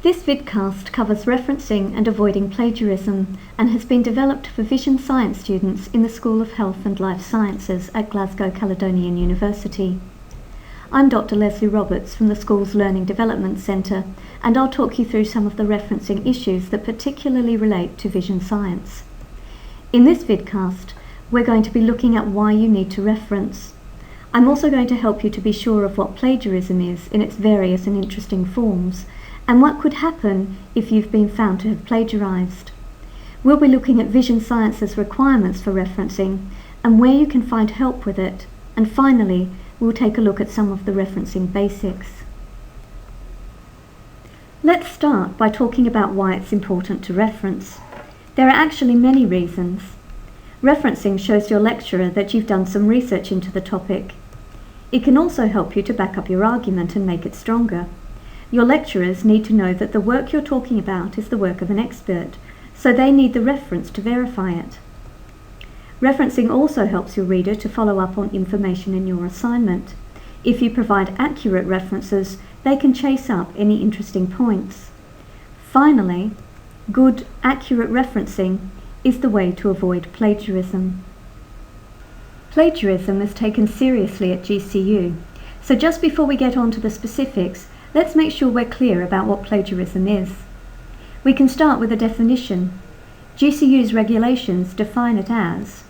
This vidcast covers referencing and avoiding plagiarism and has been developed for vision science students in the School of Health and Life Sciences at Glasgow Caledonian University. I'm Dr. Leslie Roberts from the school's Learning Development Centre, and I'll talk you through some of the referencing issues that particularly relate to vision science. In this vidcast, we're going to be looking at why you need to reference. I'm also going to help you to be sure of what plagiarism is in its various and interesting forms, and what could happen if you've been found to have plagiarised. We'll be looking at vision science's requirements for referencing and where you can find help with it, and finally, we'll take a look at some of the referencing basics. Let's start by talking about why it's important to reference. There are actually many reasons. Referencing shows your lecturer that you've done some research into the topic. It can also help you to back up your argument and make it stronger. Your lecturers need to know that the work you're talking about is the work of an expert, so they need the reference to verify it. Referencing also helps your reader to follow up on information in your assignment. If you provide accurate references, they can chase up any interesting points. Finally, good, accurate referencing is the way to avoid plagiarism. Plagiarism is taken seriously at GCU, so just before we get on to the specifics, let's make sure we're clear about what plagiarism is. We can start with a definition. GCU's regulations define it as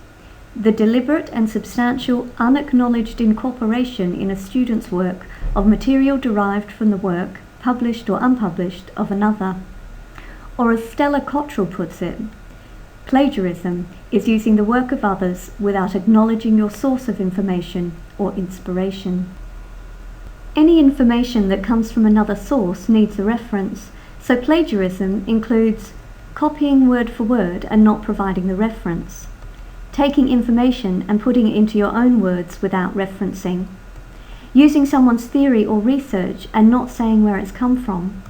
the deliberate and substantial unacknowledged incorporation in a student's work of material derived from the work, published or unpublished, of another. Or as Stella Cottrell puts it, plagiarism is using the work of others without acknowledging your source of information or inspiration. Any information that comes from another source needs a reference, so plagiarism includes copying word for word and not providing the reference, taking information and putting it into your own words without referencing, using someone's theory or research and not saying where it's come from,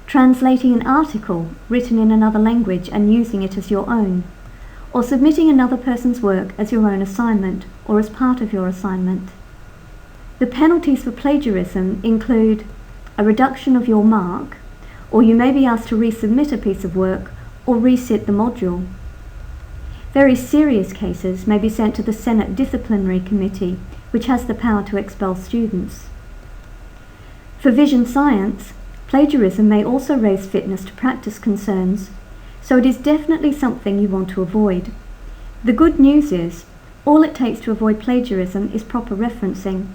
translating an article written in another language and using it as your own, or submitting another person's work as your own assignment or as part of your assignment. The penalties for plagiarism include a reduction of your mark, or you may be asked to resubmit a piece of work or resit the module. Very serious cases may be sent to the Senate Disciplinary Committee, which has the power to expel students. For vision science, plagiarism may also raise fitness to practice concerns, so it is definitely something you want to avoid. The good news is, all it takes to avoid plagiarism is proper referencing.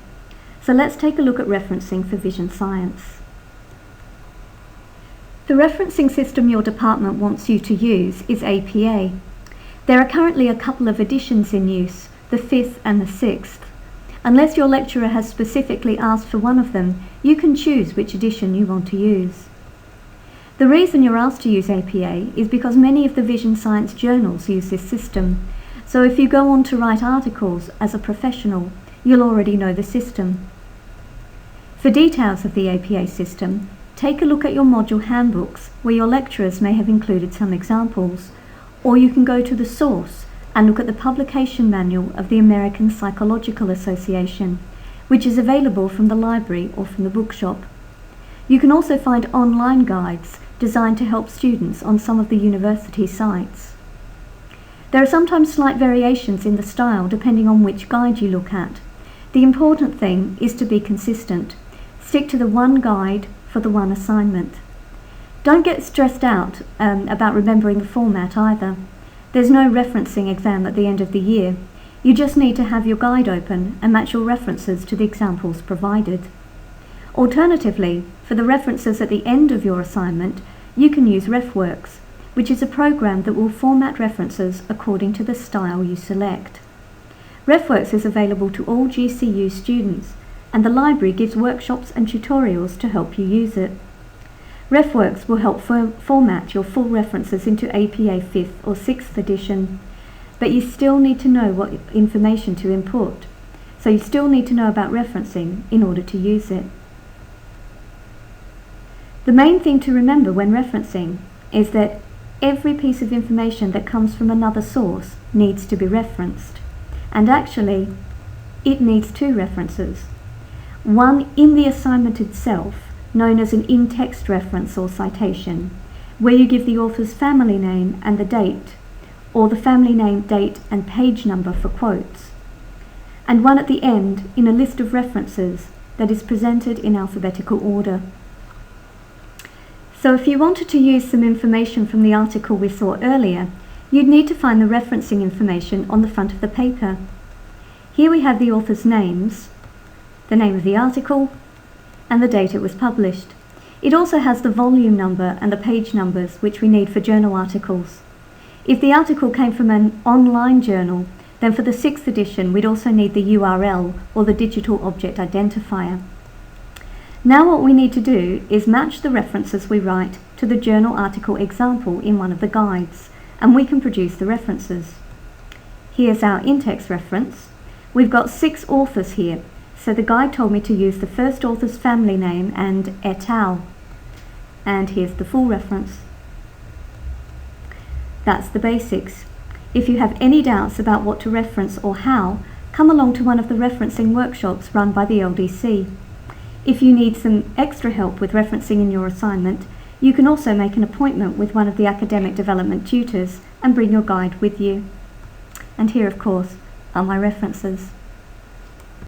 So let's take a look at referencing for vision science. The referencing system your department wants you to use is APA. There are currently a couple of editions in use, the 5th and the 6th. Unless your lecturer has specifically asked for one of them, you can choose which edition you want to use. The reason you're asked to use APA is because many of the vision science journals use this system, so if you go on to write articles as a professional, you'll already know the system. For details of the APA system, take a look at your module handbooks where your lecturers may have included some examples, or you can go to the source and look at the publication manual of the American Psychological Association, which is available from the library or from the bookshop. You can also find online guides designed to help students on some of the university sites. There are sometimes slight variations in the style depending on which guide you look at. The important thing is to be consistent. Stick to the one guide for the one assignment. Don't get stressed out about remembering the format either. There's no referencing exam at the end of the year. You just need to have your guide open and match your references to the examples provided. Alternatively, for the references at the end of your assignment, you can use RefWorks, which is a program that will format references according to the style you select. RefWorks is available to all GCU students, and the library gives workshops and tutorials to help you use it. RefWorks will help format your full references into APA 5th or 6th edition, but you still need to know what information to input, so you still need to know about referencing in order to use it. The main thing to remember when referencing is that every piece of information that comes from another source needs to be referenced, and actually, it needs two references. One in the assignment itself known as an in-text reference or citation, where you give the author's family name and the date, or the family name, date, and page number for quotes, and one at the end in a list of references that is presented in alphabetical order. So if you wanted to use some information from the article we saw earlier, you'd need to find the referencing information on the front of the paper. Here we have the author's names, the name of the article, and the date it was published. It also has the volume number and the page numbers, which we need for journal articles. If the article came from an online journal, then for the 6th edition we'd also need the URL, or the digital object identifier. Now what we need to do is match the references we write to the journal article example in one of the guides, and we can produce the references. Here's our in-text reference. We've got 6 authors here, so the guide told me to use the first author's family name and et al. And here's the full reference. That's the basics. If you have any doubts about what to reference or how, come along to one of the referencing workshops run by the LDC. If you need some extra help with referencing in your assignment, you can also make an appointment with one of the academic development tutors and bring your guide with you. And here, of course, are my references.